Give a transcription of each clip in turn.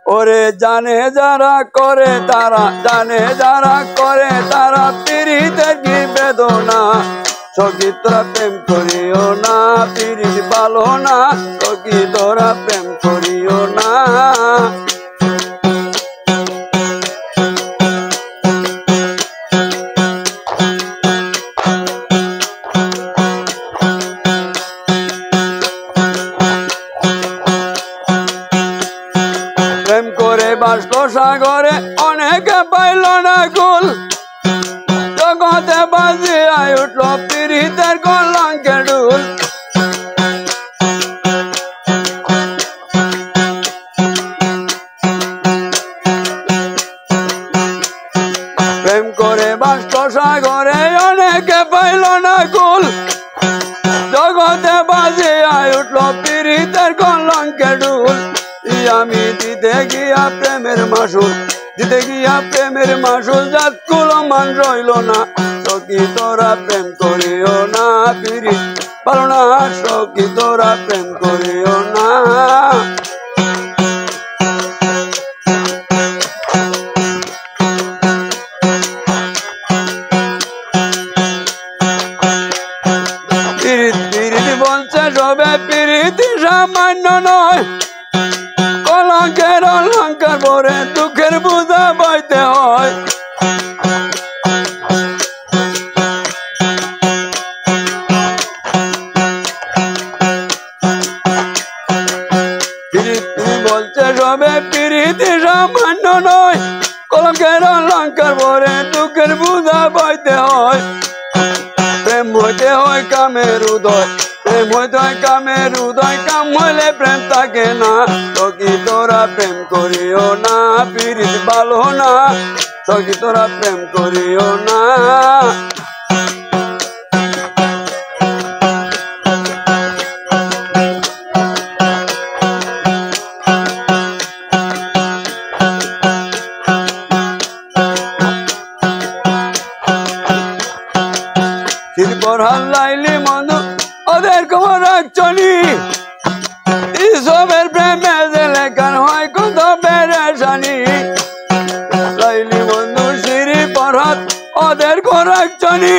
ওরে জানে যারা করে তারা পীড়িতের কি বেদনা সখী তোরা প্রেম করিও না পীড়িত ভালো না সখী তোরা প্রেম করিও না প্রেম করে বাসলো সাগরে অনেকে পাইল না কুল জগতে বাজিয়া উঠল পীড়িতের কলঙ্কের ডুল প্রেম করে বাসলো সাগরে অনেকে পাইল না কুল জগতে বাজিয়া উঠল পীড়িতের কলঙ্কের ডুল আমি দিতে গিয়া প্রেমের মাসুল জাত কুলো মান রইল না সখী তোরা প্রেম করিও না পীড়িত ভালো না সখী তোরা প্রেম করিও না পীড়িত বলছে সবে পীড়িতি সামান্য নয় কলঙ্কের অলঙ্কার পরে দুঃখের বোঝা বইতে হয় বলছে সবে পীড়িতি সামান্য নয় কলঙ্কের অলঙ্কার পরে দুঃখের বোঝা বইতে হয় প্রেম হইতে হয় কামের উদয় প্রেম হইতে হয় কামের উদয় কাম হইলে প্রেম থাকে না সখী তোরা প্রেম করিও না পীড়িত ভালো না সখী তোরা প্রেম করিও না শিল্পর হাল্লাইলি মধু ওদের খবর রাখছনি ইসবের প্রেমে যে লেখান হয় কত বেরেশানি লাইলি বন্ধু সিঁড়ি পরহাত ওদের খবর রাখছনি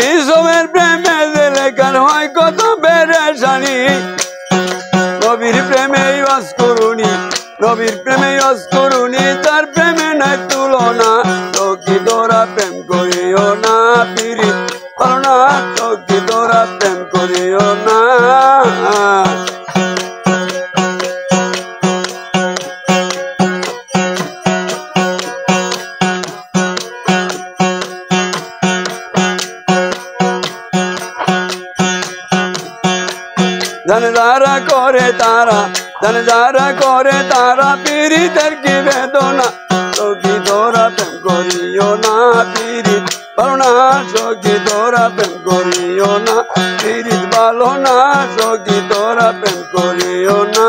ইসবের প্রেমে যে লেখান হয় কত বেরেশানি নবীর প্রেমে ওয়াজ করুনি তার প্রেমে নাই তুলনা সখী তোরা প্রেম করিও না পীড়িত ভালো না সখী তোরা প্রেম করিও না জানে যারা করে তারা পীড়িতের কি বেদনা সখী তোরা প্রেম করিও না পীড়িত ভালো না সখী তোরা প্রেম করিও না পীড়িত ভালো না সখী তোরা প্রেম করিও না